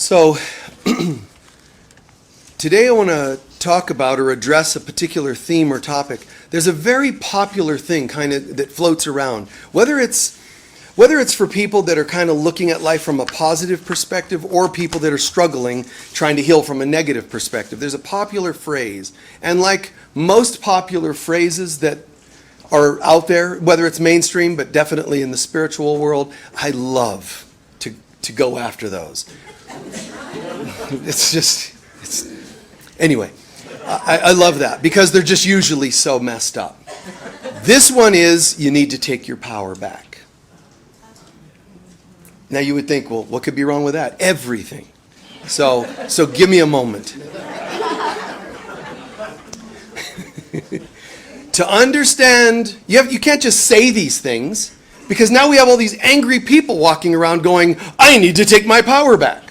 So today I want to talk about or address a particular theme or topic. There's a very popular thing kind of that floats around. Whether it's for people that are kind of looking at life from a positive perspective or people that are struggling, trying to heal from a negative perspective. There's a popular phrase. And like most popular phrases that are out there, whether it's mainstream, but definitely in the spiritual world, I love to go after those. Anyway, I love that because they're just usually so messed up. This one is, you need to take your power back. Now you would think, well, what could be wrong with that? Everything. So give me a moment. To understand, you can't just say these things, because now we have all these angry people walking around going, I need to take my power back.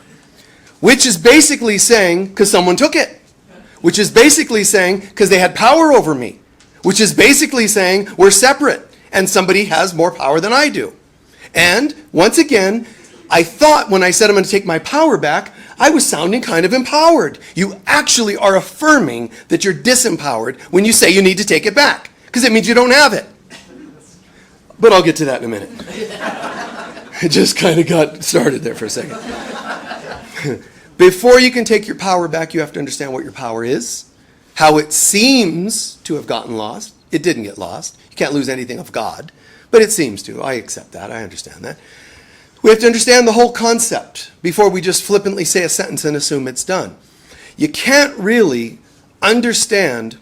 Which is basically saying, because someone took it. Which is basically saying, because they had power over me. Which is basically saying, we're separate, and somebody has more power than I do. And, once again, I thought when I said I'm going to take my power back, I was sounding kind of empowered. You actually are affirming that you're disempowered when you say you need to take it back, because it means you don't have it. But I'll get to that in a minute. I just kind of got started there for a second. Before you can take your power back, you have to understand what your power is, how it seems to have gotten lost. It didn't get lost. You can't lose anything of God, but it seems to. I accept that. I understand that. We have to understand the whole concept before we just flippantly say a sentence and assume it's done. You can't really understand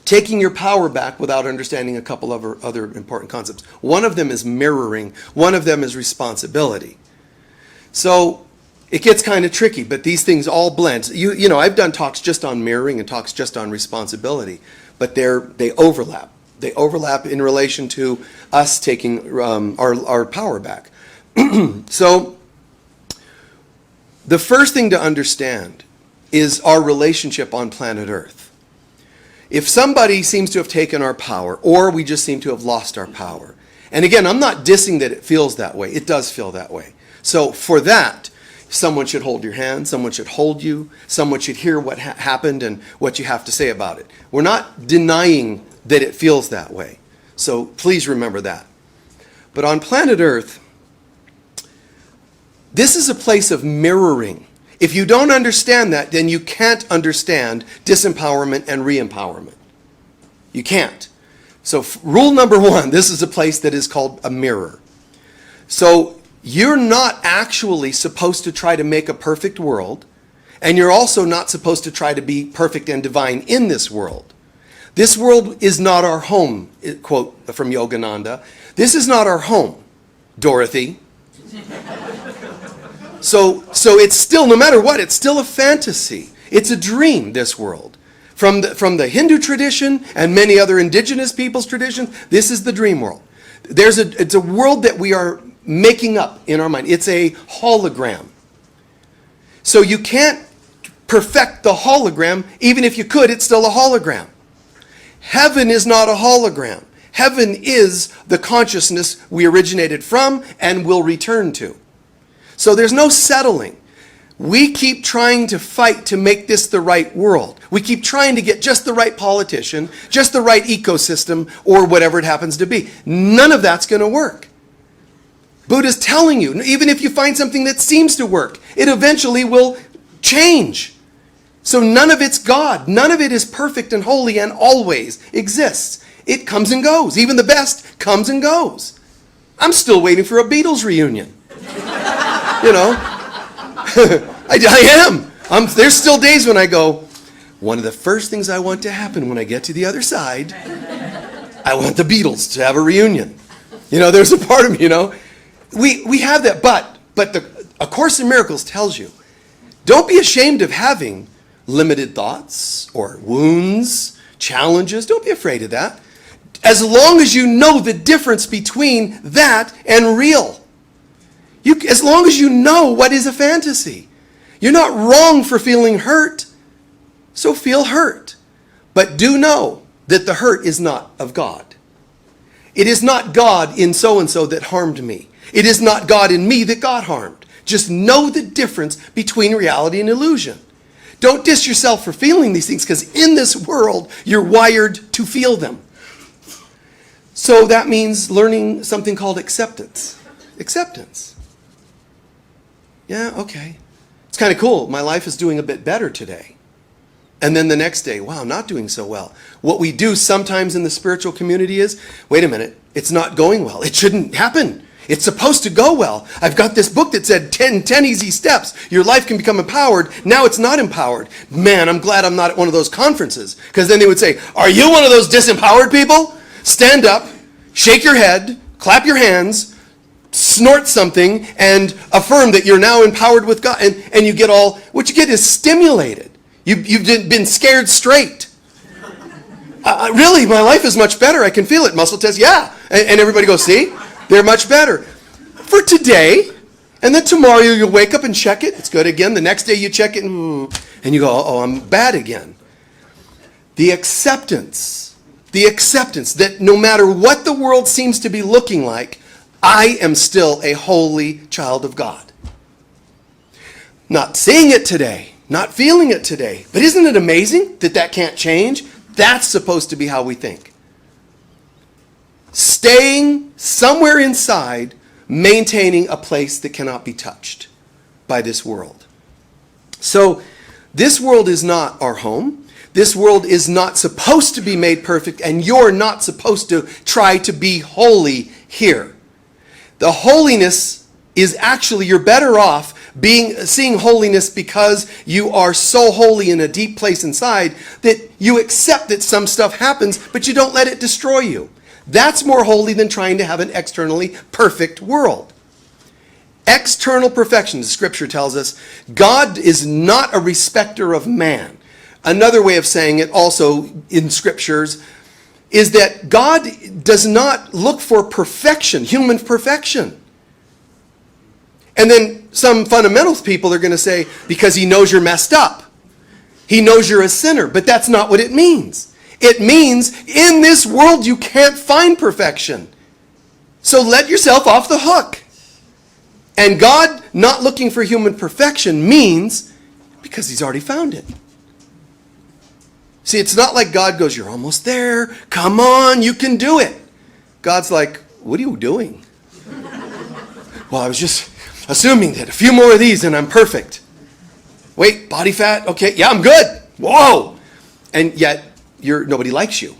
taking your power back without understanding a couple of other important concepts. One of them is mirroring. One of them is responsibility. So it gets kind of tricky, but these things all blend. You know, I've done talks just on mirroring and talks just on responsibility, but they overlap. They overlap in relation to us taking our power back. So the first thing to understand is our relationship on planet Earth. If somebody seems to have taken our power, or we just seem to have lost our power, and again, I'm not dissing that it feels that way. It does feel that way. So for that, someone should hold your hand, someone should hold you, someone should hear what happened and what you have to say about it. We're not denying that it feels that way. So please remember that. But on planet Earth, this is a place of mirroring. If you don't understand that, then you can't understand disempowerment and re-empowerment. You can't. So rule number one, this is a place that is called a mirror. So you're not actually supposed to try to make a perfect world, and you're also not supposed to try to be perfect and divine in this world. This world is not our home, quote from Yogananda. This is not our home, Dorothy. So it's still, no matter what, it's still a fantasy. It's a dream, this world. From the Hindu tradition and many other indigenous people's traditions, this is the dream world. It's a world that we are making up in our mind. It's a hologram. So you can't perfect the hologram. Even if you could, it's still a hologram. Heaven is not a hologram. Heaven is the consciousness we originated from and will return to. So there's no settling. We keep trying to fight to make this the right world. We keep trying to get just the right politician, just the right ecosystem, or whatever it happens to be. None of that's going to work. Buddha's telling you, even if you find something that seems to work, it eventually will change. So none of it's God. None of it is perfect and holy and always exists. It comes and goes. Even the best comes and goes. I'm still waiting for a Beatles reunion. You know, I am. There's still days when I go, one of the first things I want to happen when I get to the other side, I want the Beatles to have a reunion. You know, there's a part of me, you know. We have that, but A Course in Miracles tells you, don't be ashamed of having limited thoughts or wounds, challenges. Don't be afraid of that. As long as you know the difference between that and real. As long as you know what is a fantasy. You're not wrong for feeling hurt, so feel hurt. But do know that the hurt is not of God. It is not God in so-and-so that harmed me. It is not God in me that got harmed. Just know the difference between reality and illusion. Don't diss yourself for feeling these things, because in this world, you're wired to feel them. So that means learning something called acceptance. Acceptance. Yeah, okay. It's kind of cool. My life is doing a bit better today. And then the next day, wow, not doing so well. What we do sometimes in the spiritual community is, wait a minute, it's not going well. It shouldn't happen. It's supposed to go well. I've got this book that said 10 easy steps. Your life can become empowered. Now it's not empowered. Man, I'm glad I'm not at one of those conferences. Because then they would say, are you one of those disempowered people? Stand up, shake your head, clap your hands, snort something, and affirm that you're now empowered with God. And you get all, what you get is stimulated. You've been scared straight. Really, my life is much better. I can feel it. Muscle test, yeah. And everybody goes, see? They're much better. For today, and then tomorrow you'll wake up and check it. It's good again. The next day you check it, and you go, oh, I'm bad again. The acceptance that no matter what the world seems to be looking like, I am still a holy child of God. Not seeing it today, not feeling it today. But isn't it amazing that that can't change? That's supposed to be how we think. Staying somewhere inside, maintaining a place that cannot be touched by this world. So this world is not our home. This world is not supposed to be made perfect, and you're not supposed to try to be holy here. The holiness is actually, you're better off seeing holiness because you are so holy in a deep place inside that you accept that some stuff happens, but you don't let it destroy you. That's more holy than trying to have an externally perfect world. External perfection, the scripture tells us, God is not a respecter of man. Another way of saying it also in scriptures is that God does not look for perfection, human perfection. And then some fundamentalist people are going to say, because he knows you're messed up. He knows you're a sinner, but that's not what it means. It means in this world you can't find perfection. So let yourself off the hook. And God not looking for human perfection means because he's already found it. See, it's not like God goes, you're almost there. Come on, you can do it. God's like, what are you doing? Well, I was just assuming that a few more of these and I'm perfect. Wait, body fat? Okay, yeah, I'm good. Whoa. And yet, nobody likes you.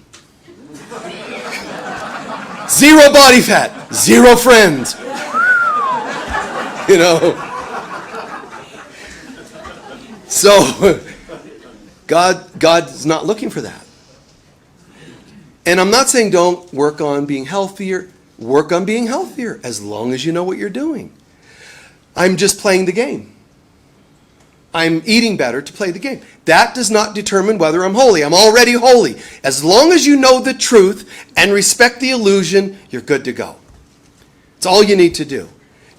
0 body fat, 0 friends. You know. So God's not looking for that. And I'm not saying don't work on being healthier. Work on being healthier as long as you know what you're doing. I'm just playing the game. I'm eating better to play the game. That does not determine whether I'm holy. I'm already holy. As long as you know the truth and respect the illusion, you're good to go. It's all you need to do.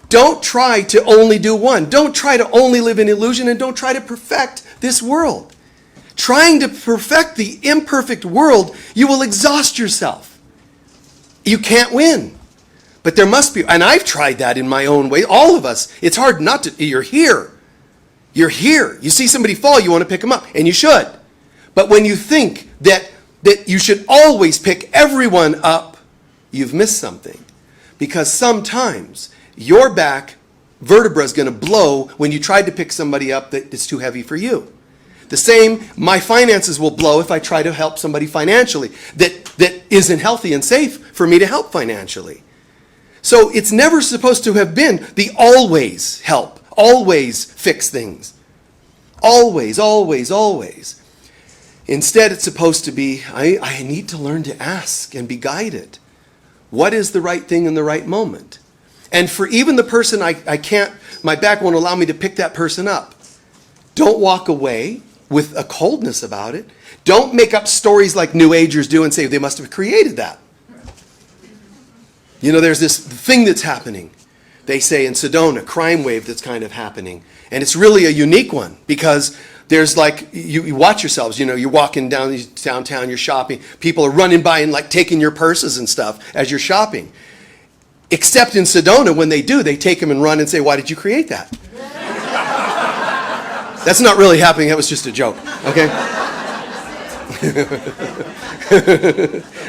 Don't try to only do one. Don't try to only live in illusion, and don't try to perfect this world. Trying to perfect the imperfect world, you will exhaust yourself. You can't win. But there must be, and I've tried that in my own way. All of us. It's hard not to, you're here. You're here. You see somebody fall, you want to pick them up, and you should. But when you think that you should always pick everyone up, you've missed something. Because sometimes your back vertebra is going to blow when you tried to pick somebody up that is too heavy for you. The same, my finances will blow if I try to help somebody financially that isn't healthy and safe for me to help financially. So it's never supposed to have been the always help, always fix things. Always, always, always. Instead, it's supposed to be, I need to learn to ask and be guided. What is the right thing in the right moment? And for even the person I can't, my back won't allow me to pick that person up. Don't walk away with a coldness about it. Don't make up stories like New Agers do and say they must have created that. You know, there's this thing that's happening. They say in Sedona, crime wave that's kind of happening. And it's really a unique one because there's like, you watch yourselves, you know, you're walking downtown, you're shopping. People are running by and like taking your purses and stuff as you're shopping. Except in Sedona, when they do, they take him and run and say, why did you create that? That's not really happening. That was just a joke. Okay?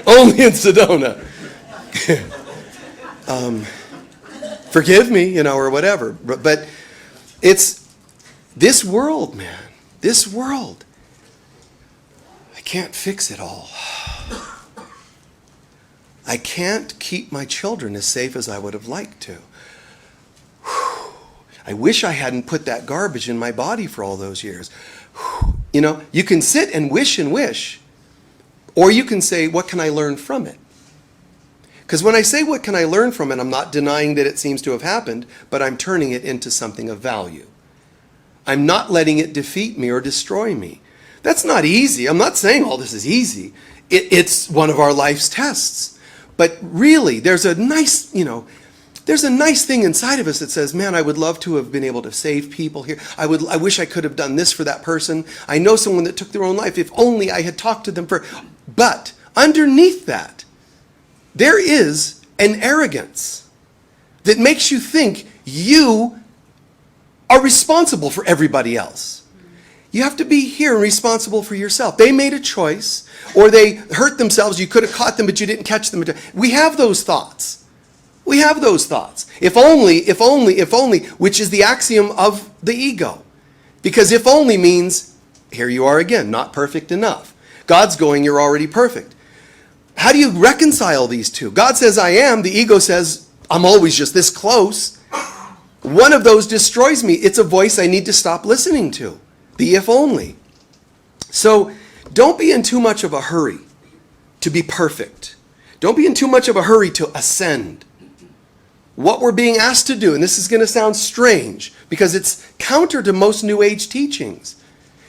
Only in Sedona. Forgive me, or whatever. But it's this world, man. This world. I can't fix it all. I can't keep my children as safe as I would have liked to. I wish I hadn't put that garbage in my body for all those years. You can sit and wish, or you can say, what can I learn from it? Because when I say, what can I learn from it, I'm not denying that it seems to have happened, but I'm turning it into something of value. I'm not letting it defeat me or destroy me. That's not easy. I'm not saying all this is easy. It's one of our life's tests. But really, there's a nice thing inside of us that says, man, I would love to have been able to save people here. I wish I could have done this for that person. I know someone that took their own life. If only I had talked to them But underneath that, there is an arrogance that makes you think you are responsible for everybody else. You have to be here and responsible for yourself. They made a choice, or they hurt themselves. You could have caught them, but you didn't catch them. We have those thoughts. We have those thoughts. If only, which is the axiom of the ego. Because if only means, here you are again, not perfect enough. God's going, you're already perfect. How do you reconcile these two? God says, I am. The ego says, I'm always just this close. One of those destroys me. It's a voice I need to stop listening to. The if only. So don't be in too much of a hurry to be perfect. Don't be in too much of a hurry to ascend. What we're being asked to do, and this is going to sound strange because it's counter to most New Age teachings.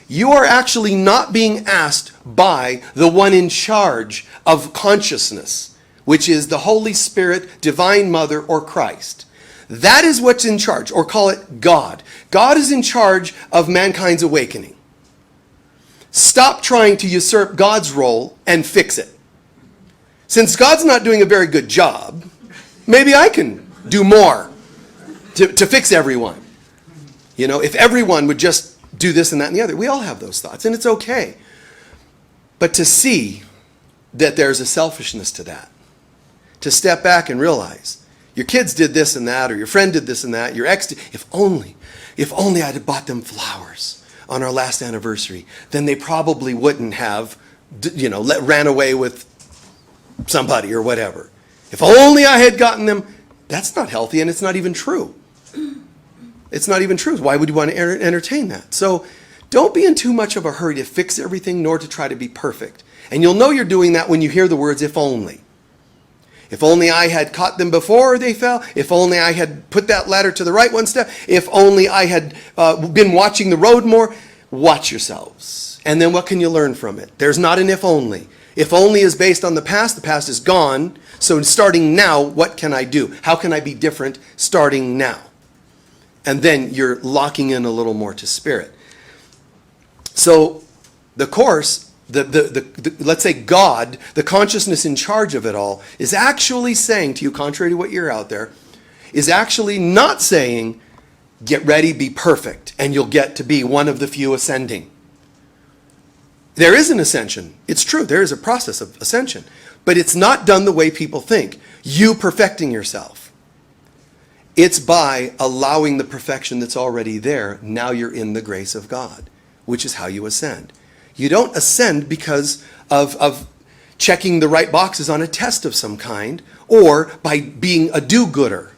You are actually not being asked by the one in charge of consciousness, which is the Holy Spirit, Divine Mother, or Christ. That is what's in charge, or call it God. God is in charge of mankind's awakening. Stop trying to usurp God's role and fix it. Since God's not doing a very good job, maybe I can do more to fix everyone. If everyone would just do this and that and the other. We all have those thoughts, and it's okay. But to see that there's a selfishness to that, to step back and realize your kids did this and that, or your friend did this and that, your ex did, if only I'd have bought them flowers on our last anniversary, then they probably wouldn't have, ran away with somebody or whatever. If only I had gotten them. That's not healthy, and it's not even true. It's not even true. Why would you want to entertain that? So don't be in too much of a hurry to fix everything, nor to try to be perfect. And you'll know you're doing that when you hear the words, if only. If only I had caught them before they fell. If only I had put that ladder to the right one step. If only I had been watching the road more. Watch yourselves. And then what can you learn from it? There's not an if only. If only is based on the past. The past is gone. So starting now, what can I do? How can I be different starting now? And then you're locking in a little more to spirit. So the Course, let's say God, the consciousness in charge of it all, is actually saying to you, contrary to what you're out there, is actually not saying, get ready, be perfect, and you'll get to be one of the few ascending. There is an ascension. It's true. There is a process of ascension. But it's not done the way people think. You perfecting yourself. It's by allowing the perfection that's already there. Now you're in the grace of God, which is how you ascend. You don't ascend because of checking the right boxes on a test of some kind, or by being a do-gooder.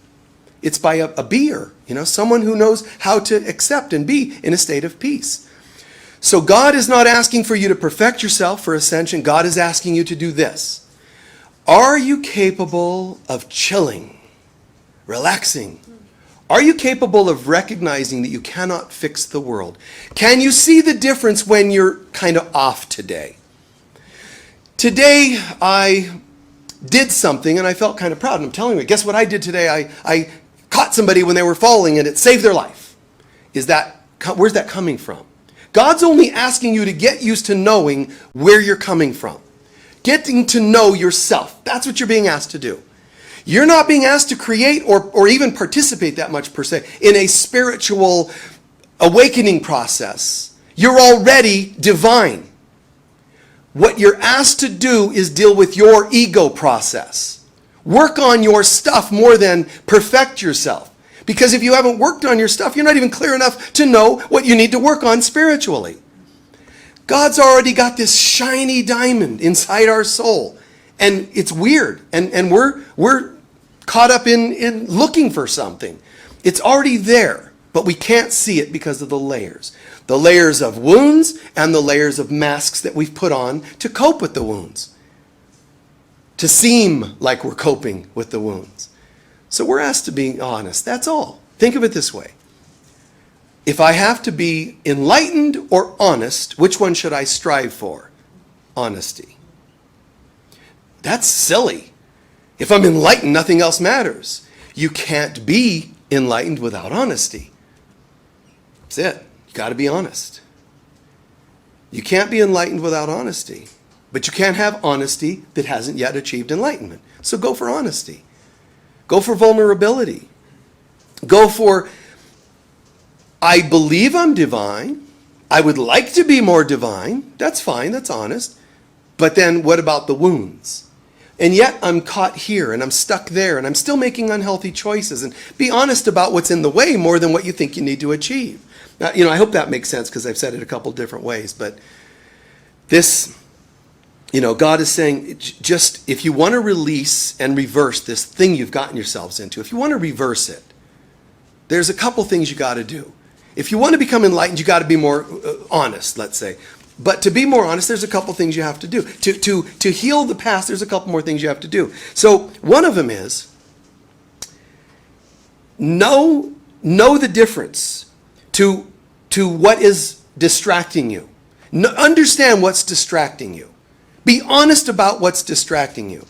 It's by a beer, someone who knows how to accept and be in a state of peace. So God is not asking for you to perfect yourself for ascension. God is asking you to do this. Are you capable of chilling, relaxing? Are you capable of recognizing that you cannot fix the world? Can you see the difference when you're kind of off today? Today, I did something and I felt kind of proud. And I'm telling you, guess what I did today? I caught somebody when they were falling and it saved their life. Where's that coming from? God's only asking you to get used to knowing where you're coming from. Getting to know yourself. That's what you're being asked to do. You're not being asked to create or even participate that much per se in a spiritual awakening process. You're already divine. What you're asked to do is deal with your ego process. Work on your stuff more than perfect yourself. Because if you haven't worked on your stuff, you're not even clear enough to know what you need to work on spiritually. God's already got this shiny diamond inside our soul. And it's weird. And we're caught up in looking for something. It's already there, but we can't see it because of the layers. The layers of wounds and the layers of masks that we've put on to cope with the wounds. To seem like we're coping with the wounds. So we're asked to be honest. That's all. Think of it this way. If I have to be enlightened or honest, which one should I strive for? Honesty. That's silly. If I'm enlightened, nothing else matters. You can't be enlightened without honesty. That's it. You got to be honest. You can't be enlightened without honesty. But you can't have honesty that hasn't yet achieved enlightenment. So go for honesty. Go for vulnerability. Go for, I believe I'm divine. I would like to be more divine. That's fine. That's honest. But then what about the wounds? And yet I'm caught here and I'm stuck there and I'm still making unhealthy choices. And be honest about what's in the way more than what you think you need to achieve. Now, I hope that makes sense because I've said it a couple different ways. But this, God is saying, just if you want to release and reverse this thing you've gotten yourselves into, if you want to reverse it, there's a couple things you got to do. If you want to become enlightened, you got to be more honest, let's say. But to be more honest, there's a couple things you have to do. To heal the past, there's a couple more things you have to do. So one of them is know the difference to what is distracting you. Understand what's distracting you. Be honest about what's distracting you.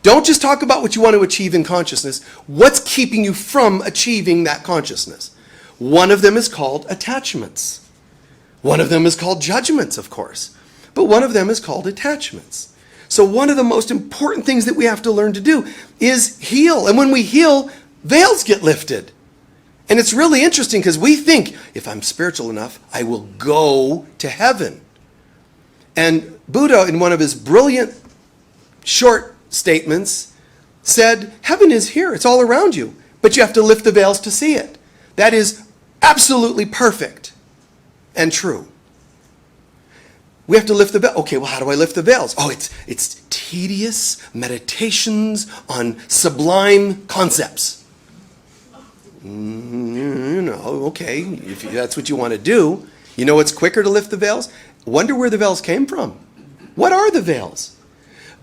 Don't just talk about what you want to achieve in consciousness. What's keeping you from achieving that consciousness? One of them is called attachments. One of them is called judgments, of course. But one of them is called attachments. So one of the most important things that we have to learn to do is heal. And when we heal, veils get lifted. And it's really interesting because we think, if I'm spiritual enough, I will go to heaven. And Buddha, in one of his brilliant short statements, said, heaven is here. It's all around you. But you have to lift the veils to see it. That is absolutely perfect and true. We have to lift the veil. Okay, well, how do I lift the veils? Oh, it's tedious meditations on sublime concepts. Okay, if that's what you want to do. You know what's quicker to lift the veils? Wonder where the veils came from. What are the veils?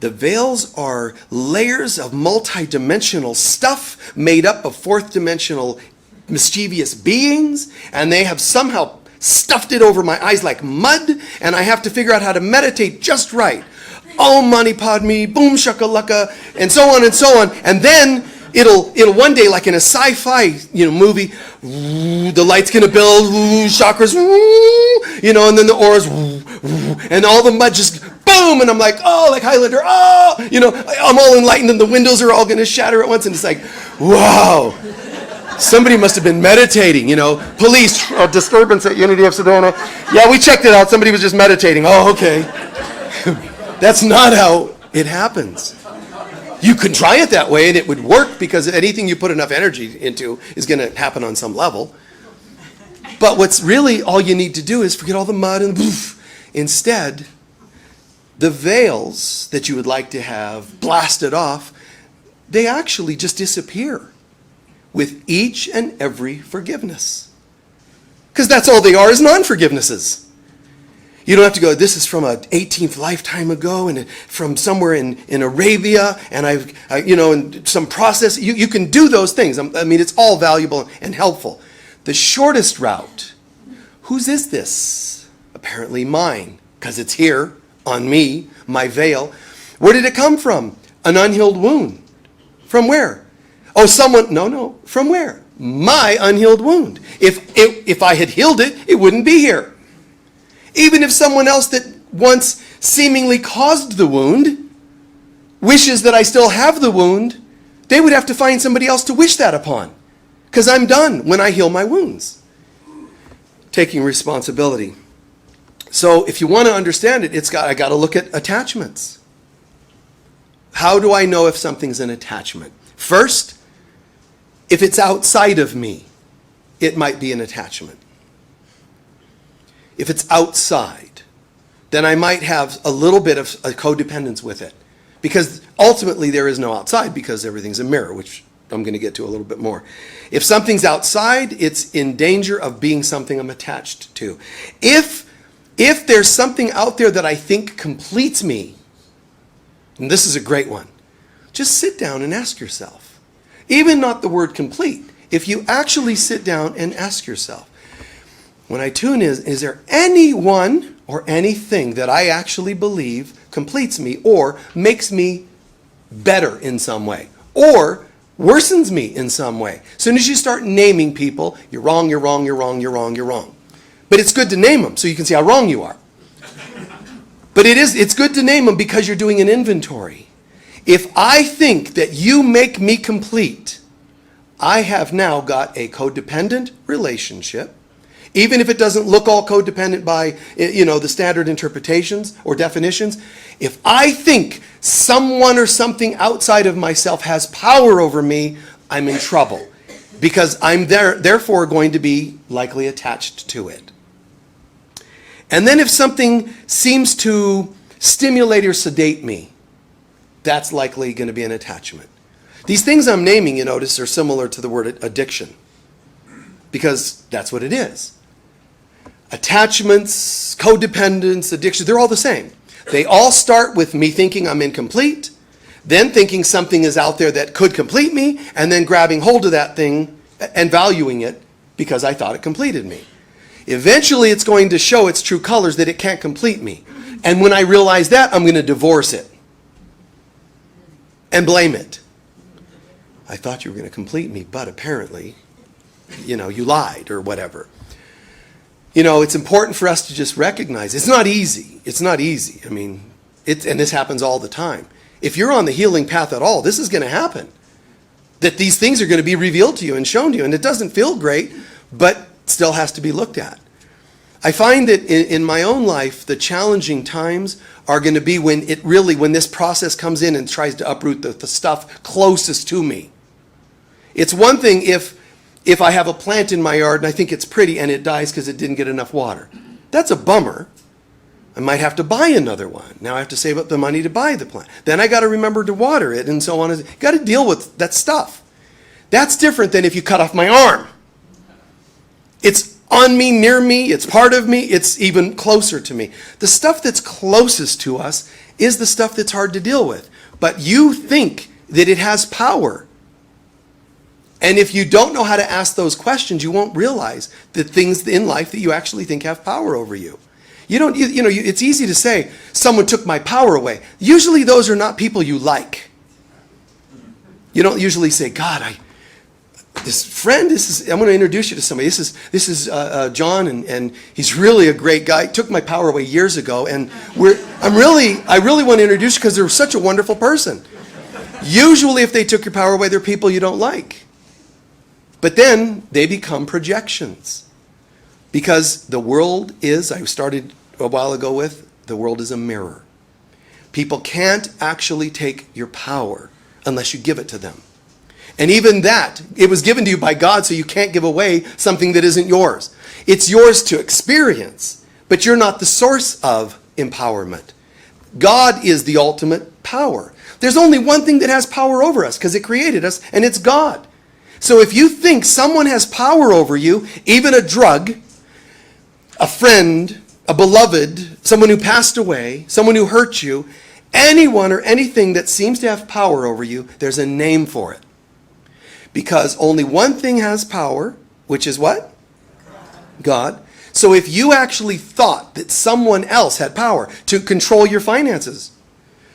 The veils are layers of multidimensional stuff made up of fourth-dimensional mischievous beings, and they have somehow stuffed it over my eyes like mud, and I have to figure out how to meditate just right. Om Mani Padme, boom shakalaka, and so on and so on. And then it'll one day, like in a sci-fi movie, the light's gonna build, chakras, and then the auras, and all the mud just boom, and I'm like, oh, like Highlander, oh, I'm all enlightened, and the windows are all gonna shatter at once, and it's like, wow. Somebody must have been meditating, Police, disturbance at Unity of Sedona. Yeah, we checked it out. Somebody was just meditating. Oh, okay. That's not how it happens. You can try it that way, and it would work because anything you put enough energy into is going to happen on some level. But what's really all you need to do is forget all the mud and poof. Instead, the veils that you would like to have blasted off, they actually just disappear with each and every forgiveness. Because that's all they are, is non-forgivenesses. You don't have to go, this is from an 18th lifetime ago and from somewhere in Arabia, and in some process. You can do those things. I mean, it's all valuable and helpful. The shortest route, whose is this? Apparently mine, because it's here on me, my veil. Where did it come from? An unhealed wound. From where? Oh, no. From where? My unhealed wound. If I had healed it, it wouldn't be here. Even if someone else that once seemingly caused the wound wishes that I still have the wound, they would have to find somebody else to wish that upon. Because I'm done when I heal my wounds. Taking responsibility. So if you want to understand it, I got to look at attachments. How do I know if something's an attachment? First, if it's outside of me, it might be an attachment. If it's outside, then I might have a little bit of a codependence with it. Because ultimately there is no outside, because everything's a mirror, which I'm going to get to a little bit more. If something's outside, it's in danger of being something I'm attached to. If there's something out there that I think completes me, and this is a great one, just sit down and ask yourself. Even not the word complete. If you actually sit down and ask yourself, when I tune in, is there anyone or anything that I actually believe completes me or makes me better in some way or worsens me in some way? As soon as you start naming people, you're wrong, you're wrong, you're wrong, you're wrong, you're wrong. But it's good to name them so you can see how wrong you are. But it's good to name them because you're doing an inventory. If I think that you make me complete, I have now got a codependent relationship. Even if it doesn't look all codependent by, the standard interpretations or definitions, if I think someone or something outside of myself has power over me, I'm in trouble. Because I'm therefore going to be likely attached to it. And then if something seems to stimulate or sedate me, that's likely going to be an attachment. These things I'm naming, you notice, are similar to the word addiction. Because that's what it is. Attachments, codependence, addiction, they're all the same. They all start with me thinking I'm incomplete, then thinking something is out there that could complete me, and then grabbing hold of that thing and valuing it because I thought it completed me. Eventually it's going to show its true colors that it can't complete me. And when I realize that, I'm going to divorce it and blame it. I thought you were going to complete me, but apparently, you lied or whatever. It's important for us to just recognize it's not easy. It's not easy. I mean, and this happens all the time. If you're on the healing path at all, this is going to happen. That these things are going to be revealed to you and shown to you. And it doesn't feel great, but still has to be looked at. I find that in my own life, the challenging times are going to be when this process comes in and tries to uproot the stuff closest to me. It's one thing if I have a plant in my yard and I think it's pretty and it dies because it didn't get enough water. That's a bummer. I might have to buy another one. Now I have to save up the money to buy the plant. Then I got to remember to water it and so on. You got to deal with that stuff. That's different than if you cut off my arm. It's on me, near me, it's part of me, it's even closer to me. The stuff that's closest to us is the stuff that's hard to deal with. But you think that it has power. And if you don't know how to ask those questions, you won't realize the things in life that you actually think have power over you. It's easy to say, someone took my power away. Usually those are not people you like. You don't usually say, God, I'm going to introduce you to somebody. This is John, and he's really a great guy. He took my power away years ago, and I really want to introduce you because they're such a wonderful person. Usually if they took your power away, they're people you don't like. But then they become projections. Because the world is, I started a while ago with, the world is a mirror. People can't actually take your power unless you give it to them. And even that, it was given to you by God, so you can't give away something that isn't yours. It's yours to experience, but you're not the source of empowerment. God is the ultimate power. There's only one thing that has power over us because it created us, and it's God. So if you think someone has power over you, even a drug, a friend, a beloved, someone who passed away, someone who hurt you, anyone or anything that seems to have power over you, there's a name for it. Because only one thing has power, which is what? God. So if you actually thought that someone else had power to control your finances,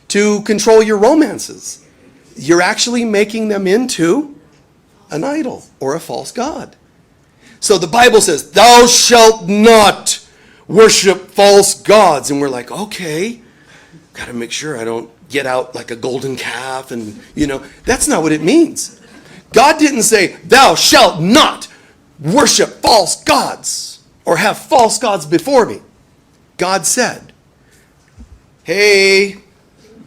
to control your romances, you're actually making them into an idol or a false god. So the Bible says, thou shalt not worship false gods. And we're like, okay, got to make sure I don't get out like a golden calf and, that's not what it means. God didn't say, thou shalt not worship false gods or have false gods before me. God said, hey,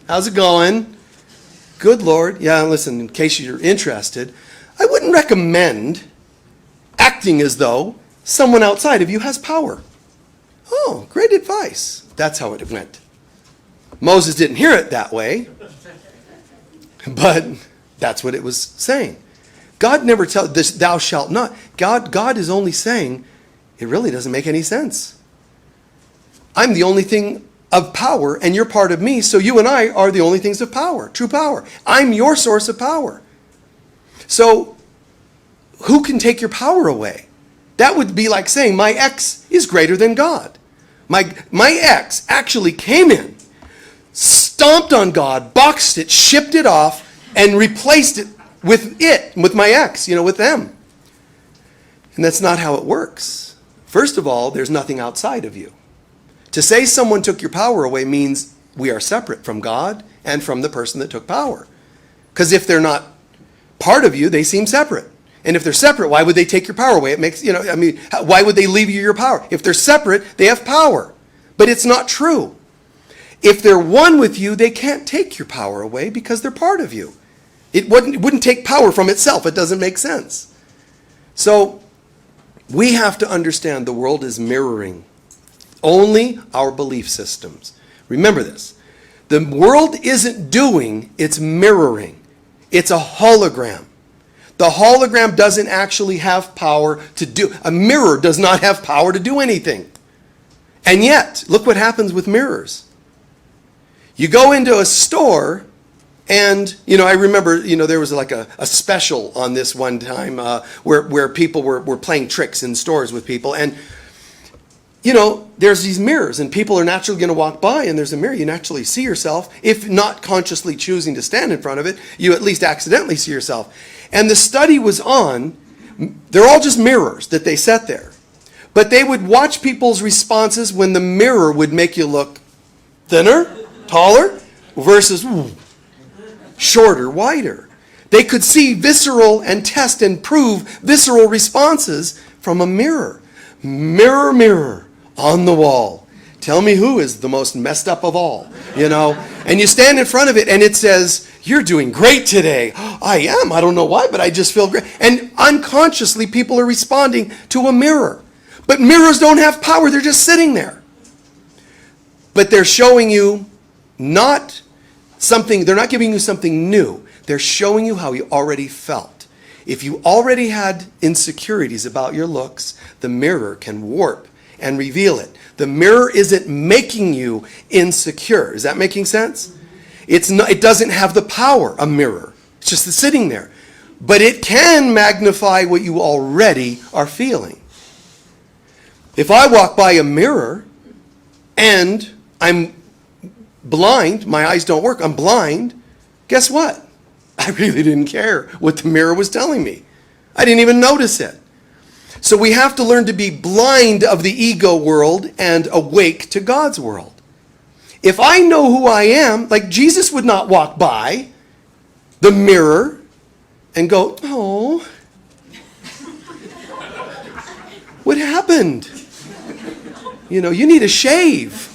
how's it going? Good, Lord. Yeah, listen, in case you're interested, I wouldn't recommend acting as though someone outside of you has power. Oh, great advice. That's how it went. Moses didn't hear it that way, but that's what it was saying. God never tells this, thou shalt not. God is only saying, it really doesn't make any sense. I'm the only thing of power, and you're part of me, so you and I are the only things of power, true power. I'm your source of power. So, who can take your power away? That would be like saying, my ex is greater than God. My ex actually came in, stomped on God, boxed it, shipped it off, and replaced it with my ex, with them. And that's not how it works. First of all, there's nothing outside of you. To say someone took your power away means we are separate from God and from the person that took power. Because if they're not part of you, they seem separate. And if they're separate, why would they take your power away? It makes, why would they leave you your power? If they're separate, they have power. But it's not true. If they're one with you, they can't take your power away because they're part of you. It wouldn't take power from itself. It doesn't make sense. So we have to understand the world is mirroring only our belief systems. Remember this. The world isn't doing, it's mirroring. It's a hologram. The hologram doesn't actually have power to do. A mirror does not have power to do anything. And yet, look what happens with mirrors. You go into a store and, I remember, there was like a special on this one time where people were playing tricks in stores with people. And, there's these mirrors and people are naturally going to walk by and there's a mirror. You naturally see yourself. If not consciously choosing to stand in front of it, you at least accidentally see yourself. And the study was on, they're all just mirrors that they set there. But they would watch people's responses when the mirror would make you look thinner, taller, versus shorter, wider. They could see visceral and test and prove visceral responses from a mirror. Mirror, mirror on the wall. Tell me who is the most messed up of all, And you stand in front of it and it says, you're doing great today. I am. I don't know why, but I just feel great. And unconsciously, people are responding to a mirror. But mirrors don't have power. They're just sitting there. But they're showing you not something, they're not giving you something new. They're showing you how you already felt. If you already had insecurities about your looks, the mirror can warp and reveal it. The mirror isn't making you insecure. Is that making sense? It doesn't have the power, a mirror. It's just sitting there. But it can magnify what you already are feeling. If I walk by a mirror and I'm blind, my eyes don't work, I'm blind, guess what? I really didn't care what the mirror was telling me. I didn't even notice it. So we have to learn to be blind of the ego world and awake to God's world. If I know who I am, like Jesus would not walk by the mirror and go, oh, what happened? You need a shave.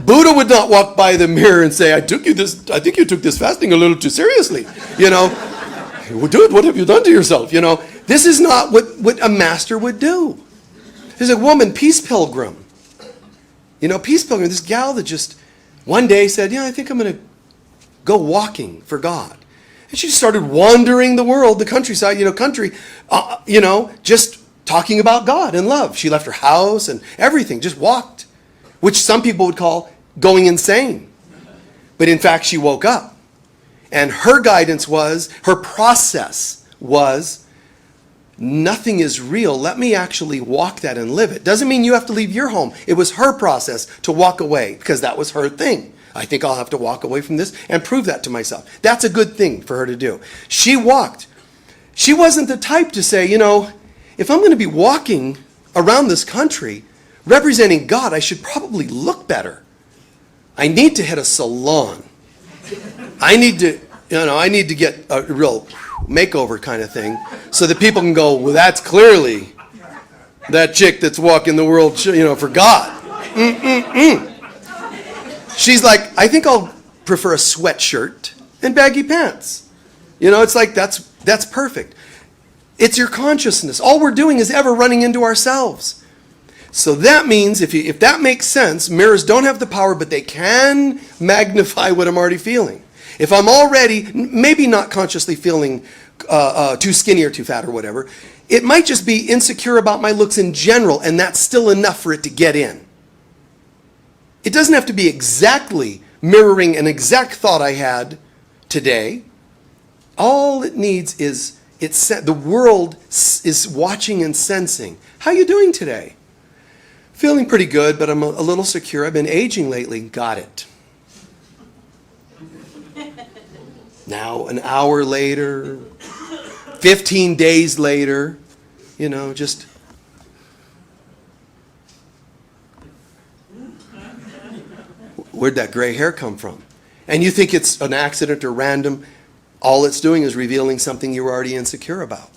Buddha would not walk by the mirror and say, I think you took this fasting a little too seriously. Well, dude, what have you done to yourself? This is not what a master would do. There's a woman, Peace Pilgrim. Peace Pilgrim, this gal that just one day said, I think I'm going to go walking for God. And she started wandering the world, the countryside, just talking about God and love. She left her house and everything, just walked, which some people would call going insane. But in fact, she woke up. And her guidance was, her process was, nothing is real. Let me actually walk that and live it. Doesn't mean you have to leave your home. It was her process to walk away because that was her thing. I think I'll have to walk away from this and prove that to myself. That's a good thing for her to do. She walked. She wasn't the type to say, if I'm going to be walking around this country representing God, I should probably look better. I need to hit a salon. I need to get a real makeover kind of thing so that people can go, well, that's clearly that chick that's walking the world, for God. She's like, I think I'll prefer a sweatshirt and baggy pants. It's like, that's perfect. It's your consciousness. All we're doing is ever running into ourselves. So that means, if that makes sense, mirrors don't have the power, but they can magnify what I'm already feeling. If I'm already, maybe not consciously feeling too skinny or too fat or whatever, it might just be insecure about my looks in general, and that's still enough for it to get in. It doesn't have to be exactly mirroring an exact thought I had today. All it needs is, the world is watching and sensing. How are you doing today? Feeling pretty good, but I'm a little secure. I've been aging lately. Got it. Now, an hour later, 15 days later, just... Where'd that gray hair come from? And you think it's an accident or random. All it's doing is revealing something you were already insecure about.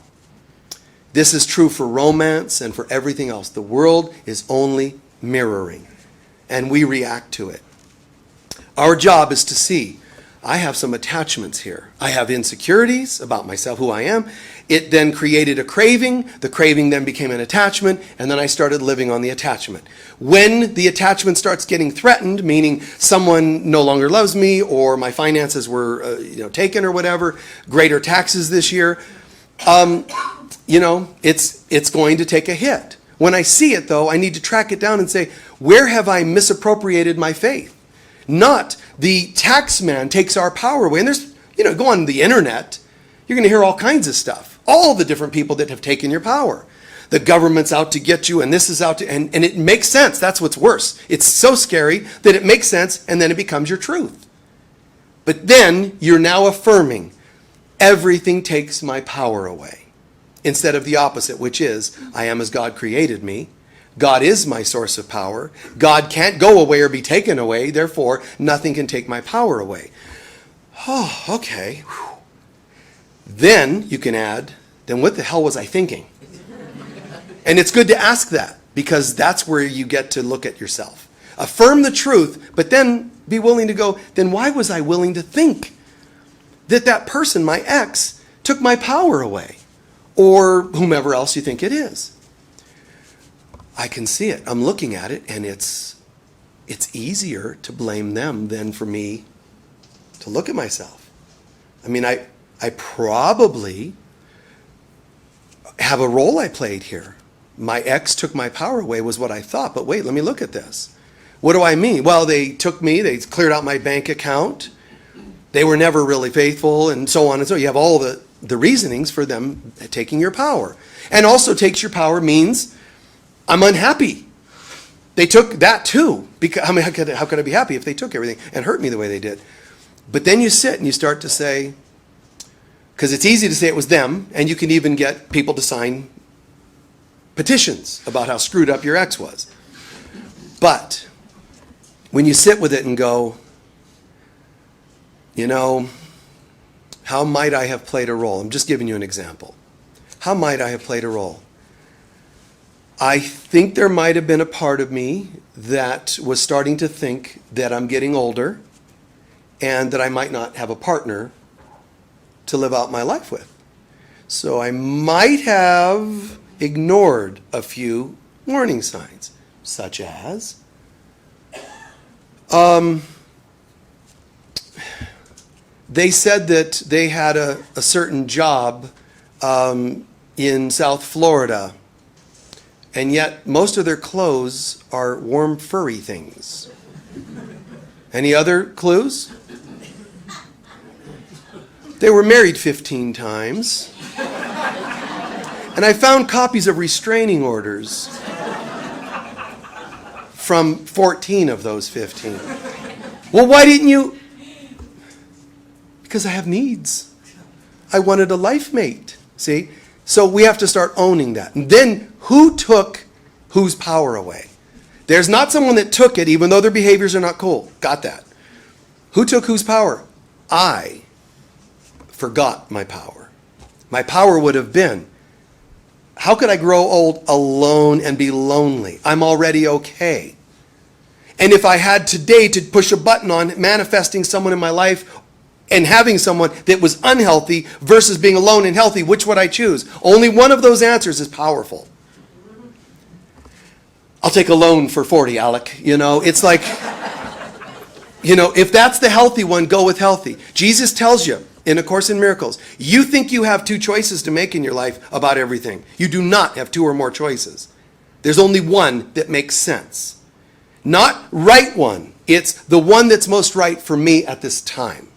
This is true for romance and for everything else. The world is only mirroring, and we react to it. Our job is to see, I have some attachments here. I have insecurities about myself, who I am. It then created a craving. The craving then became an attachment, and then I started living on the attachment. When the attachment starts getting threatened, meaning someone no longer loves me, or my finances were taken or whatever, greater taxes this year, it's going to take a hit. When I see it, though, I need to track it down and say, where have I misappropriated my faith? Not the tax man takes our power away. And there's, go on the internet, you're going to hear all kinds of stuff. All the different people that have taken your power. The government's out to get you, and this is out to, and it makes sense. That's what's worse. It's so scary that it makes sense, and then it becomes your truth. But then you're now affirming, everything takes my power away. Instead of the opposite, which is, I am as God created me. God is my source of power. God can't go away or be taken away. Therefore, nothing can take my power away. Oh, okay. Whew. Then you can add, then what the hell was I thinking? And it's good to ask that, because that's where you get to look at yourself. Affirm the truth, but then be willing to go, then why was I willing to think that person, my ex, took my power away? Or whomever else you think it is. I can see it. I'm looking at it, and it's easier to blame them than for me to look at myself. I mean, I probably have a role I played here. My ex took my power away was what I thought, but wait, let me look at this. What do I mean? Well, they took me, they cleared out my bank account, they were never really faithful, and so on and so on. You have all the reasonings for them taking your power. And also takes your power means I'm unhappy. They took that too. Because, how could I be happy if they took everything and hurt me the way they did? But then you sit and you start to say, because it's easy to say it was them, and you can even get people to sign petitions about how screwed up your ex was. But when you sit with it and go, how might I have played a role? I'm just giving you an example. How might I have played a role? I think there might have been a part of me that was starting to think that I'm getting older and that I might not have a partner to live out my life with. So I might have ignored a few warning signs, such as they said that they had a certain job in South Florida, and yet most of their clothes are warm, furry things. Any other clues? They were married 15 times. And I found copies of restraining orders from 14 of those 15. Well, why didn't you? Because I have needs. I wanted a life mate. See? So we have to start owning that. And then who took whose power away? There's not someone that took it, even though their behaviors are not cool. Got that. Who took whose power? I forgot my power. My power would have been, how could I grow old alone and be lonely? I'm already okay. And if I had today to push a button on manifesting someone in my life and having someone that was unhealthy versus being alone and healthy, which would I choose? Only one of those answers is powerful. I'll take alone for 40, Alec. It's like, if that's the healthy one, go with healthy. Jesus tells you in A Course in Miracles, you think you have two choices to make in your life about everything. You do not have two or more choices. There's only one that makes sense. Not right one. It's the one that's most right for me at this time.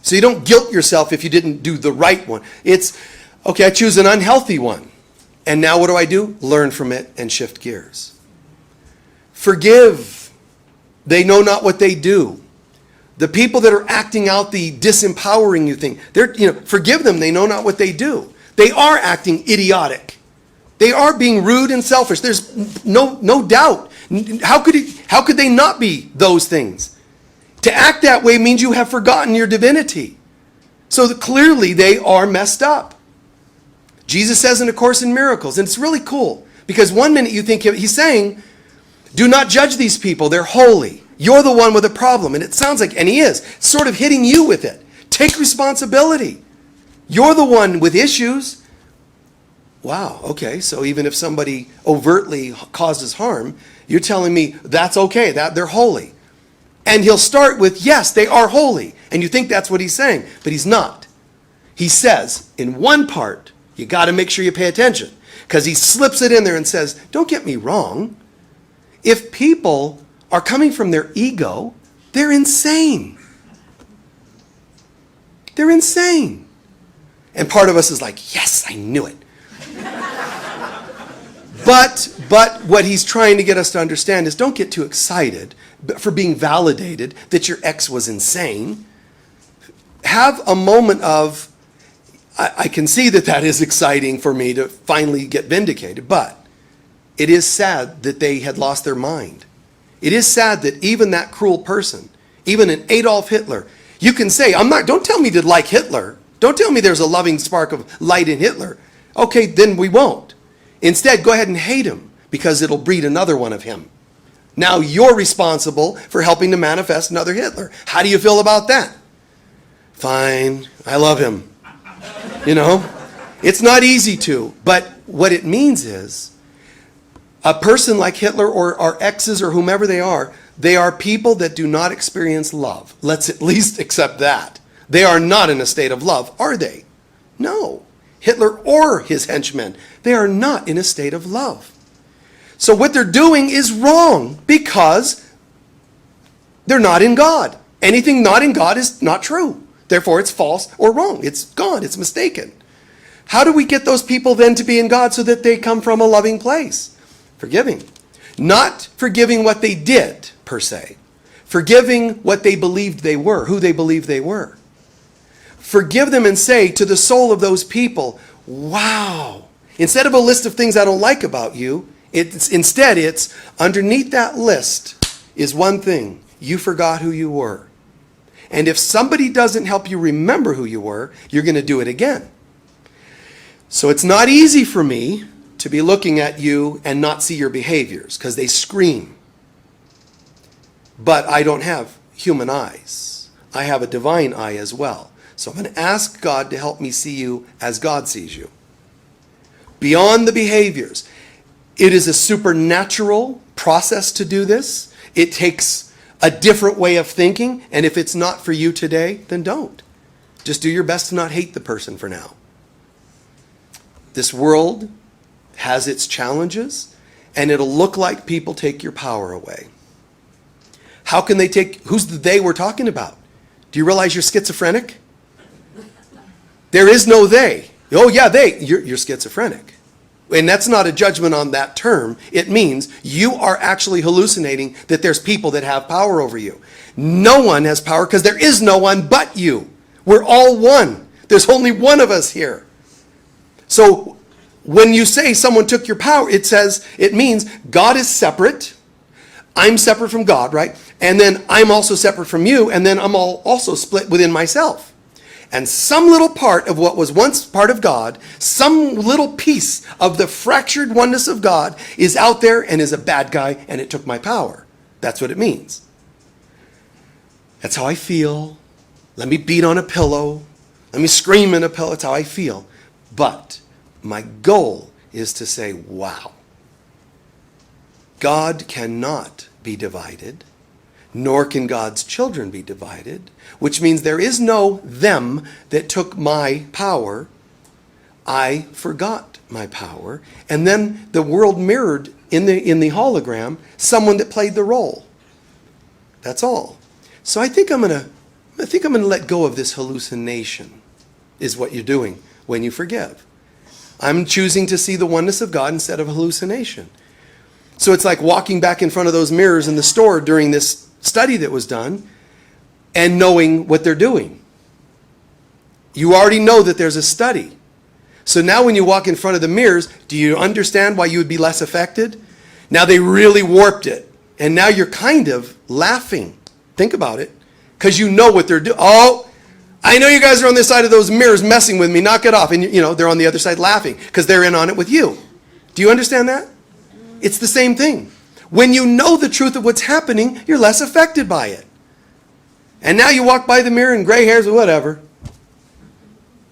So you don't guilt yourself if you didn't do the right one. It's, okay, I choose an unhealthy one. And now what do? Learn from it and shift gears. Forgive. They know not what they do. The people that are acting out the disempowering you thing, forgive them. They know not what they do. They are acting idiotic. They are being rude and selfish. There's no doubt. How could they not be those things? To act that way means you have forgotten your divinity. So that clearly they are messed up. Jesus says in A Course in Miracles, and it's really cool, because one minute you think he's saying, do not judge these people, they're holy. You're the one with a problem. And it sounds like, and he is, sort of hitting you with it. Take responsibility. You're the one with issues. Wow, okay, so even if somebody overtly causes harm, you're telling me that's okay, that they're holy. And he'll start with, yes, they are holy. And you think that's what he's saying, but he's not. He says, in one part, you got to make sure you pay attention, because he slips it in there and says, don't get me wrong. If people are coming from their ego, they're insane. They're insane. And part of us is like, yes, I knew it. But what he's trying to get us to understand is don't get too excited for being validated that your ex was insane. Have a moment of, I can see that is exciting for me to finally get vindicated, but it is sad that they had lost their mind. It is sad that even that cruel person, even an Adolf Hitler, you can say, don't tell me to like Hitler. Don't tell me there's a loving spark of light in Hitler. Okay, then we won't. Instead, go ahead and hate him, because it'll breed another one of him. Now you're responsible for helping to manifest another Hitler. How do you feel about that? Fine, I love him. It's not easy to, but what it means is a person like Hitler or our exes or whomever they are people that do not experience love. Let's at least accept that. They are not in a state of love, are they? No. Hitler or his henchmen, they are not in a state of love. So what they're doing is wrong because they're not in God. Anything not in God is not true. Therefore, it's false or wrong. It's gone. It's mistaken. How do we get those people then to be in God so that they come from a loving place? Forgiving. Not forgiving what they did, per se. Forgiving what they believed they were, who they believed they were. Forgive them and say to the soul of those people, wow. Instead of a list of things I don't like about you, instead it's underneath that list is one thing. You forgot who you were. And if somebody doesn't help you remember who you were, you're going to do it again. So it's not easy for me to be looking at you and not see your behaviors, because they scream. But I don't have human eyes. I have a divine eye as well. So I'm going to ask God to help me see you as God sees you. Beyond the behaviors. It is a supernatural process to do this. It takes a different way of thinking, and if it's not for you today, then don't. Just do your best to not hate the person for now. This world has its challenges, and it'll look like people take your power away. How can they take, who's the they we're talking about? Do you realize you're schizophrenic? There is no they. Oh yeah, you're schizophrenic. And that's not a judgment on that term. It means you are actually hallucinating that there's people that have power over you. No one has power because there is no one but you. We're all one. There's only one of us here. So when you say someone took your power, it means God is separate. I'm separate from God, right? And then I'm also separate from you, and then I'm also split within myself. And some little part of what was once part of God, some little piece of the fractured oneness of God is out there and is a bad guy, and it took my power. That's what it means. That's how I feel. Let me beat on a pillow. Let me scream in a pillow. That's how I feel. But my goal is to say, wow, God cannot be divided, nor can God's children be divided, which means there is no them that took my power. I forgot my power. And then the world mirrored in the hologram someone that played the role. That's all. So I think I'm going to let go of this hallucination, is what you're doing when you forgive. I'm choosing to see the oneness of God instead of hallucination. So it's like walking back in front of those mirrors in the store during this study that was done and knowing what they're doing. You already know that there's a study. So now when you walk in front of the mirrors, do you understand why you would be less affected? Now they really warped it. And now you're kind of laughing. Think about it. Because you know what they're doing. Oh, I know you guys are on this side of those mirrors messing with me. Knock it off. And they're on the other side laughing because they're in on it with you. Do you understand that? It's the same thing. When you know the truth of what's happening, you're less affected by it. And now you walk by the mirror and gray hairs or whatever.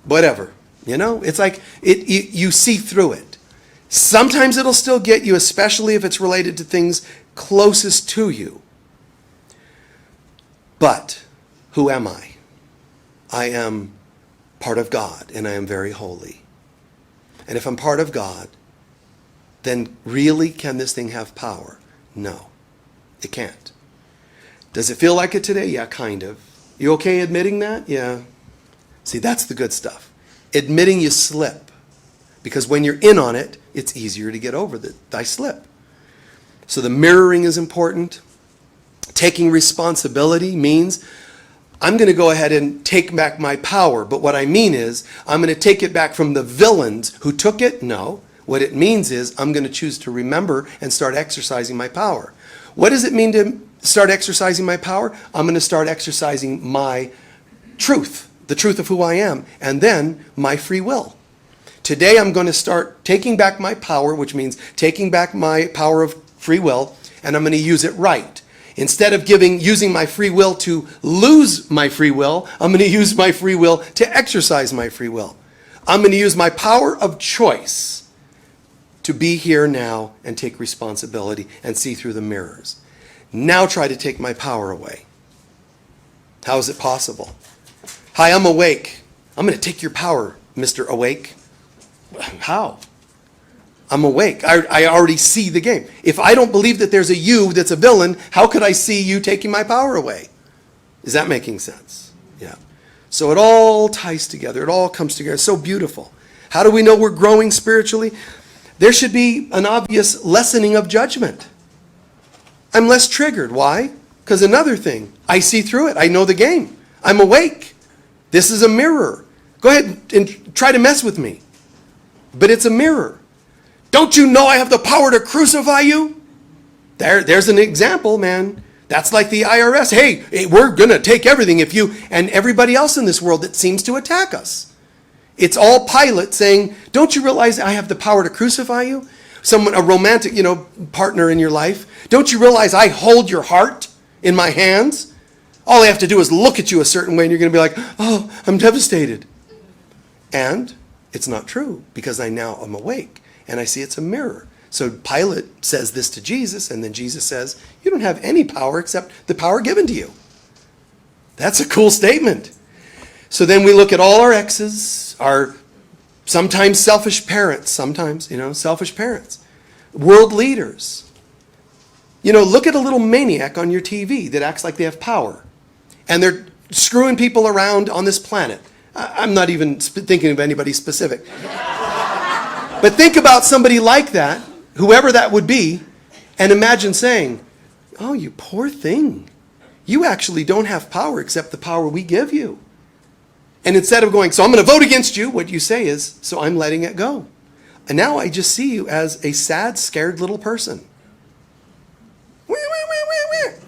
Whatever. It's like you see through it. Sometimes it'll still get you, especially if it's related to things closest to you. But who am I? I am part of God, and I am very holy. And if I'm part of God, then really can this thing have power? No, it can't. Does it feel like it today? Yeah, kind of. You okay admitting that? Yeah. See, that's the good stuff. Admitting you slip. Because when you're in on it, it's easier to get over that I slip. So the mirroring is important. Taking responsibility means I'm going to go ahead and take back my power. But what I mean is I'm going to take it back from the villains who took it? No. What it means is I'm going to choose to remember and start exercising my power. What does it mean to start exercising my power? I'm going to start exercising my truth, the truth of who I am, and then my free will. Today I'm going to start taking back my power, which means taking back my power of free will, and I'm going to use it right. Instead of using my free will to lose my free will, I'm going to use my free will to exercise my free will. I'm going to use my power of choice to be here now and take responsibility and see through the mirrors. Now try to take my power away. How is it possible? Hi, I'm awake. I'm going to take your power, Mr. Awake. How? I'm awake. I already see the game. If I don't believe that there's a you that's a villain, how could I see you taking my power away? Is that making sense? Yeah. So it all ties together. It all comes together. It's so beautiful. How do we know we're growing spiritually? There should be an obvious lessening of judgment. I'm less triggered. Why? Because another thing, I see through it. I know the game. I'm awake. This is a mirror. Go ahead and try to mess with me. But it's a mirror. Don't you know I have the power to crucify you? There's an example, man. That's like the IRS. Hey, we're going to take everything if you, and everybody else in this world that seems to attack us. It's all Pilate saying, don't you realize I have the power to crucify you? A romantic, partner in your life. Don't you realize I hold your heart in my hands? All I have to do is look at you a certain way and you're going to be like, oh, I'm devastated. And it's not true because I now am awake and I see it's a mirror. So Pilate says this to Jesus, and then Jesus says, you don't have any power except the power given to you. That's a cool statement. So then we look at all our exes, our sometimes selfish parents, selfish parents, world leaders. Look at a little maniac on your TV that acts like they have power. And they're screwing people around on this planet. I'm not even thinking of anybody specific. But think about somebody like that, whoever that would be, and imagine saying, oh, you poor thing. You actually don't have power except the power we give you. And instead of going, so I'm going to vote against you, what you say is, so I'm letting it go. And now I just see you as a sad, scared little person.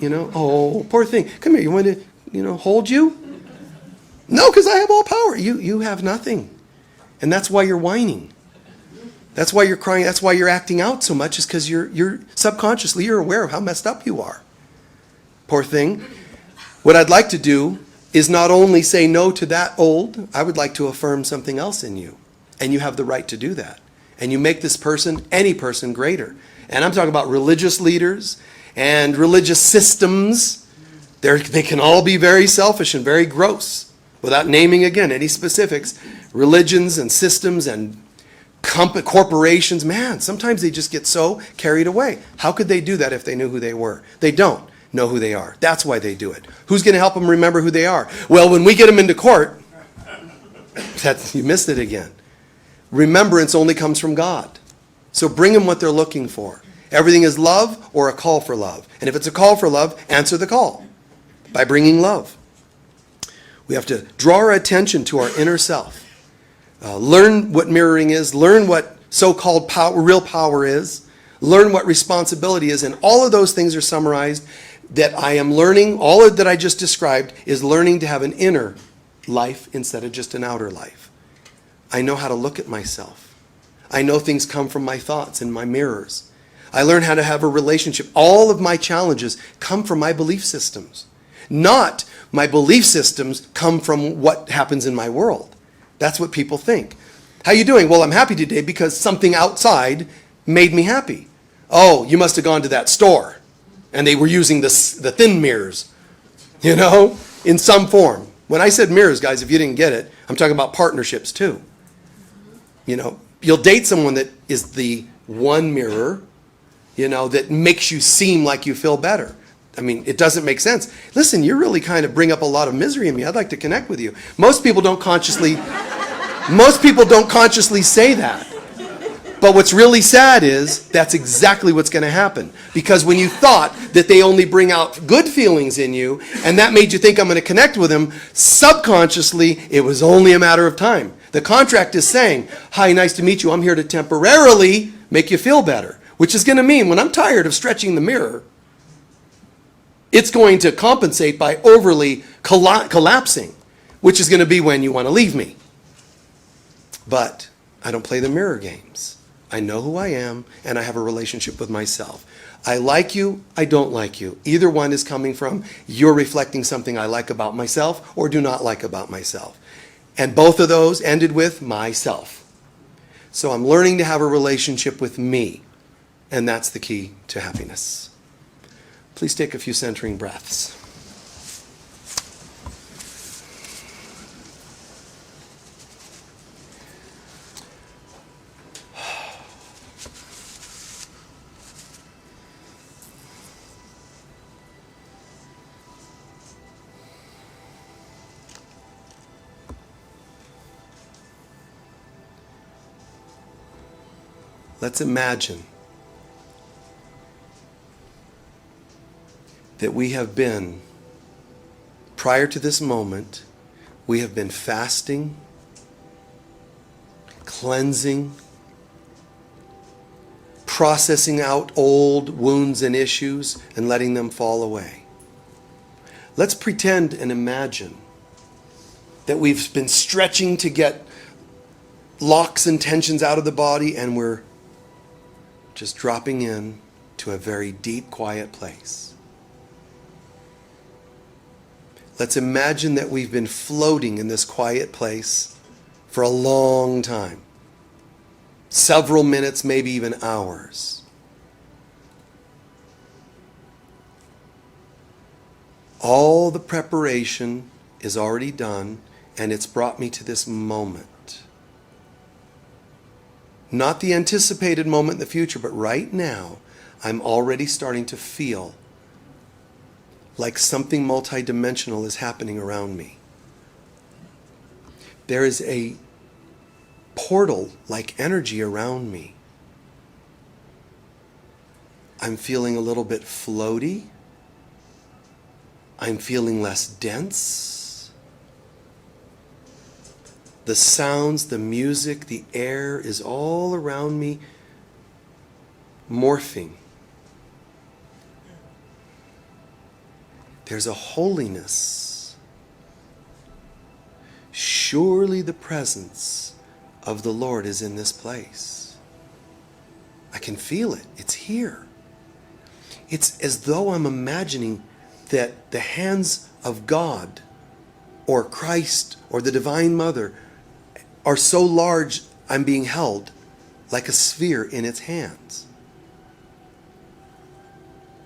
Oh, poor thing. Come here, you want to, hold you? No, because I have all power. You have nothing. And that's why you're whining. That's why you're crying. That's why you're acting out so much, is because you're subconsciously, you're aware of how messed up you are. Poor thing. What I'd like to do is not only say no to that old, I would like to affirm something else in you. And you have the right to do that. And you make this person, any person, greater. And I'm talking about religious leaders and religious systems. They can all be very selfish and very gross. Without naming, again, any specifics. Religions and systems and corporations, man, sometimes they just get so carried away. How could they do that if they knew who they were? They don't know who they are. That's why they do it. Who's going to help them remember who they are? Well, when we get them into court, you missed it again. Remembrance only comes from God. So bring them what they're looking for. Everything is love or a call for love. And if it's a call for love, answer the call by bringing love. We have to draw our attention to our inner self. Learn what mirroring is. Learn what so-called power, real power is. Learn what responsibility is. And all of those things are summarized that I am learning. All of that I just described is learning to have an inner life instead of just an outer life. I know how to look at myself. I know things come from my thoughts and my mirrors. I learn how to have a relationship. All of my challenges come from my belief systems. Not my belief systems come from what happens in my world. That's what people think. How you doing? Well, I'm happy today because something outside made me happy. Oh, you must have gone to that store and they were using the thin mirrors, in some form. When I said mirrors, guys, if you didn't get it, I'm talking about partnerships too. You'll date someone that is the one mirror, that makes you seem like you feel better. I mean, it doesn't make sense. Listen, you really kind of bring up a lot of misery in me. I'd like to connect with you. Most people don't consciously say that. But what's really sad is that's exactly what's going to happen. Because when you thought that they only bring out good feelings in you, and that made you think I'm going to connect with them, subconsciously, it was only a matter of time. The contract is saying, hi, nice to meet you. I'm here to temporarily make you feel better. Which is going to mean when I'm tired of stretching the mirror, it's going to compensate by overly collapsing, which is going to be when you want to leave me. But I don't play the mirror games. I know who I am, and I have a relationship with myself. I like you, I don't like you. Either one is coming from you're reflecting something I like about myself or do not like about myself. And both of those ended with myself. So I'm learning to have a relationship with me, and that's the key to happiness. Please take a few centering breaths. Let's imagine that we have been, prior to this moment, we have been fasting, cleansing, processing out old wounds and issues and letting them fall away. Let's pretend and imagine that we've been stretching to get locks and tensions out of the body, and we're just dropping in to a very deep, quiet place. Let's imagine that we've been floating in this quiet place for a long time. Several minutes, maybe even hours. All the preparation is already done, and it's brought me to this moment. Not the anticipated moment in the future, but right now, I'm already starting to feel like something multidimensional is happening around me. There is a portal-like energy around me. I'm feeling a little bit floaty. I'm feeling less dense. The sounds, the music, the air is all around me, morphing. There's a holiness. Surely the presence of the Lord is in this place. I can feel it. It's here. It's as though I'm imagining that the hands of God or Christ or the Divine Mother are so large I'm being held like a sphere in its hands.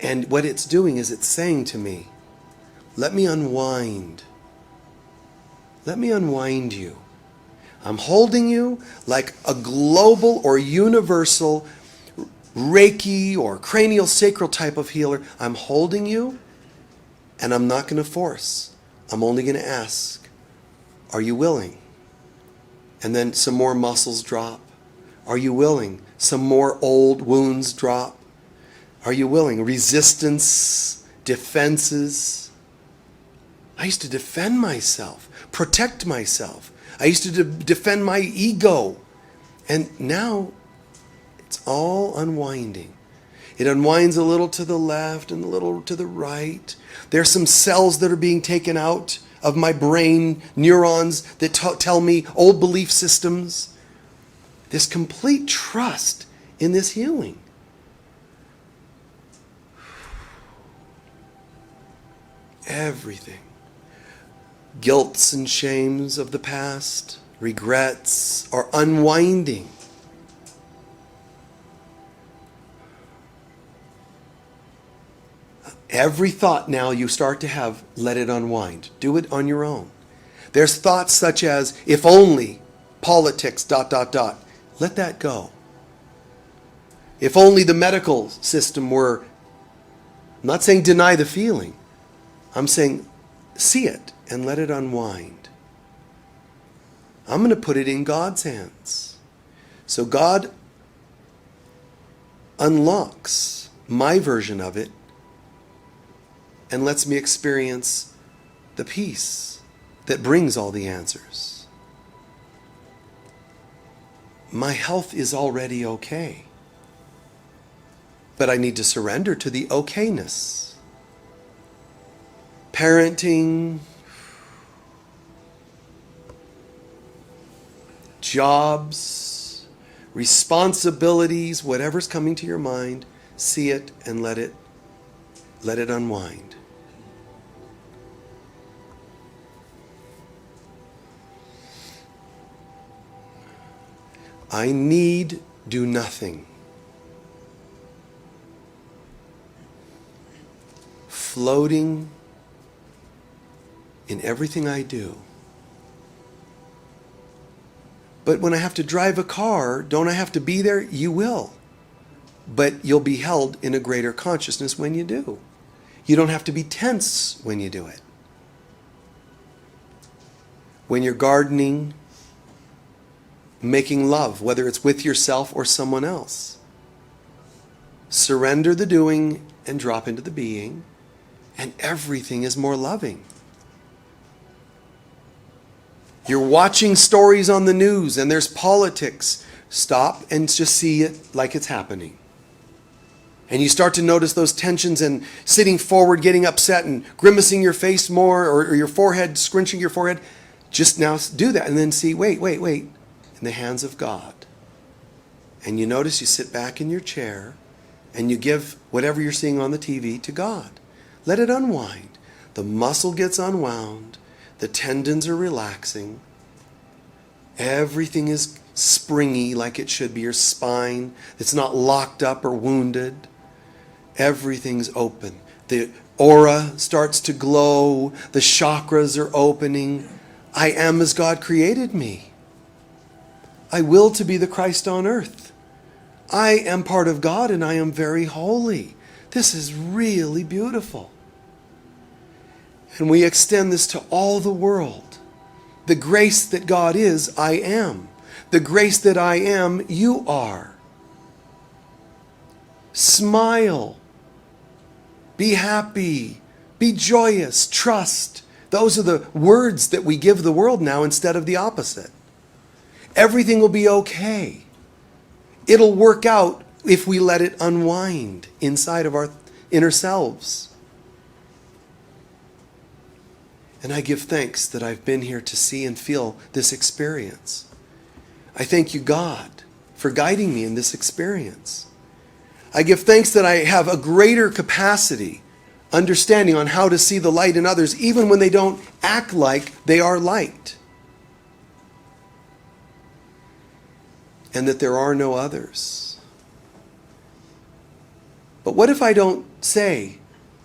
And what it's doing is it's saying to me, let me unwind. Let me unwind you. I'm holding you like a global or universal Reiki or cranial sacral type of healer. I'm holding you, and I'm not going to force. I'm only going to ask, are you willing? And then some more muscles drop. Are you willing? Some more old wounds drop. Are you willing? Resistance, defenses. I used to defend myself, protect myself. I used to defend my ego. And now it's all unwinding. It unwinds a little to the left and a little to the right. There's some cells that are being taken out of my brain, neurons that tell me old belief systems. This complete trust in this healing. Everything. Guilts and shames of the past, regrets are unwinding. Every thought now you start to have, let it unwind. Do it on your own. There's thoughts such as, if only, politics, ... Let that go. If only the medical system were, I'm not saying deny the feeling. I'm saying see it and let it unwind. I'm going to put it in God's hands. So God unlocks my version of it and lets me experience the peace that brings all the answers. My health is already okay, but I need to surrender to the okayness. Parenting, jobs, responsibilities, whatever's coming to your mind, see it and let it unwind. I need do nothing. Floating in everything I do. But when I have to drive a car, don't I have to be there? You will. But you'll be held in a greater consciousness when you do. You don't have to be tense when you do it. When you're gardening, making love, whether it's with yourself or someone else, surrender the doing and drop into the being, and everything is more loving. You're watching stories on the news and there's politics. Stop and just see it like it's happening. And you start to notice those tensions and sitting forward, getting upset and grimacing your face more, or your forehead, scrunching your forehead. Just now do that and then see, wait, in the hands of God. And you notice you sit back in your chair and you give whatever you're seeing on the TV to God. Let it unwind. The muscle gets unwound. The tendons are relaxing. Everything is springy like it should be. Your spine, it's not locked up or wounded. Everything's open. The aura starts to glow. The chakras are opening. I am as God created me. I will to be the Christ on earth. I am part of God and I am very holy. This is really beautiful. And we extend this to all the world. The grace that God is, I am. The grace that I am, you are. Smile. Be happy. Be joyous. Trust. Those are the words that we give the world now instead of the opposite. Everything will be okay. It'll work out if we let it unwind inside of our inner selves. And I give thanks that I've been here to see and feel this experience. I thank you, God, for guiding me in this experience. I give thanks that I have a greater capacity, understanding on how to see the light in others, even when they don't act like they are light. And that there are no others. But what if I don't say,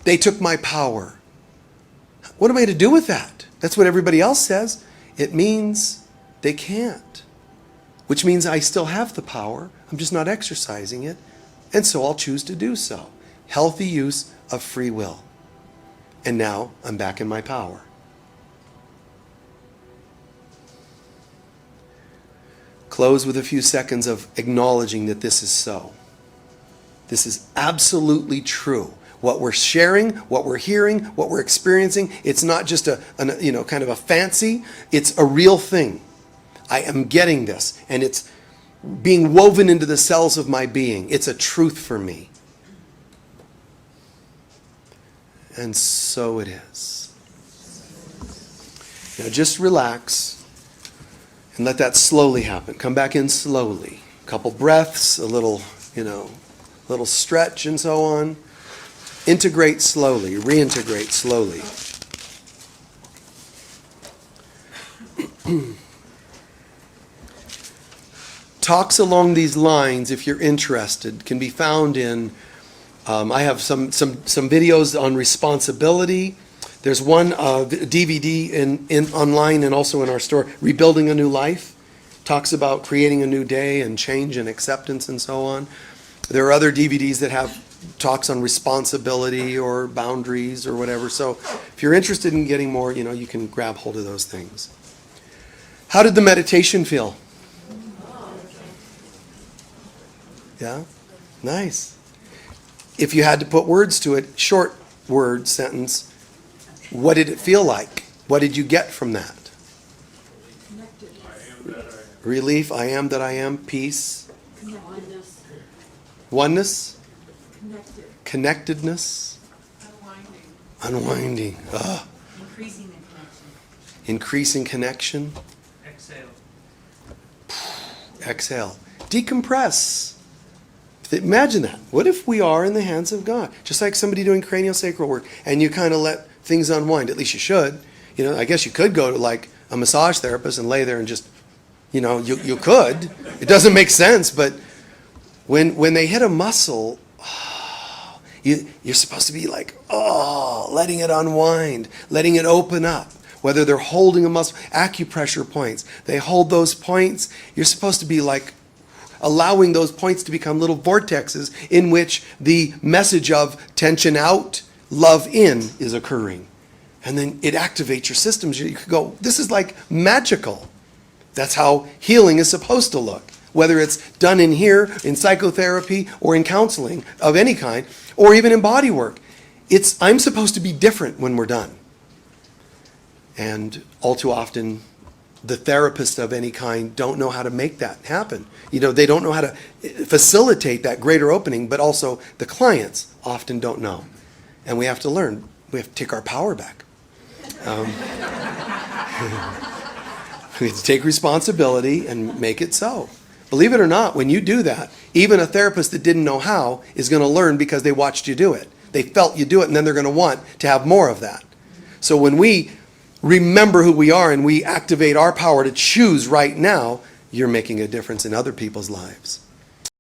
they took my power? What am I to do with that? That's what everybody else says. It means they can't. Which means I still have the power. I'm just not exercising it. And so I'll choose to do so. Healthy use of free will. And now I'm back in my power. Close with a few seconds of acknowledging that this is so. This is absolutely true. What we're sharing, what we're hearing, what we're experiencing, it's not just kind of a fancy, it's a real thing. I am getting this, and it's being woven into the cells of my being. It's a truth for me. And so it is. Now just relax and let that slowly happen. Come back in slowly. A couple breaths, a little stretch and so on. Integrate slowly, reintegrate slowly. Talks along these lines, if you're interested, can be found in, I have some videos on responsibility. There's one DVD in online and also in our store, Rebuilding a New Life. Talks about creating a new day and change and acceptance and so on. There are other DVDs that have talks on responsibility or boundaries or whatever. So if you're interested in getting more, you can grab hold of those things. How did the meditation feel? Yeah? Nice. If you had to put words to it, short word sentence, what did it feel like? What did you get from that? Relief, I am that I am, peace. Oneness. Connectedness. Unwinding. Increasing connection. Exhale. Decompress. Imagine that. What if we are in the hands of God? Just like somebody doing craniosacral work, and you kind of let things unwind. At least you should. I guess you could go to like a massage therapist and lay there and just, you could. It doesn't make sense, but when they hit a muscle, you're supposed to be like, letting it unwind, letting it open up. Whether they're holding a muscle, acupressure points, they hold those points. You're supposed to be like allowing those points to become little vortexes in which the message of tension out, love in is occurring. And then it activates your systems. You could go, this is like magical. That's how healing is supposed to look. Whether it's done in here, in psychotherapy, or in counseling of any kind, or even in body work. I'm supposed to be different when we're done. And all too often, the therapists of any kind don't know how to make that happen. They don't know how to facilitate that greater opening, but also the clients often don't know. And we have to learn. We have to take our power back. We have to take responsibility and make it so. Believe it or not, when you do that, even a therapist that didn't know how is going to learn because they watched you do it. They felt you do it, and then they're going to want to have more of that. So when we remember who we are and we activate our power to choose right now, you're making a difference in other people's lives.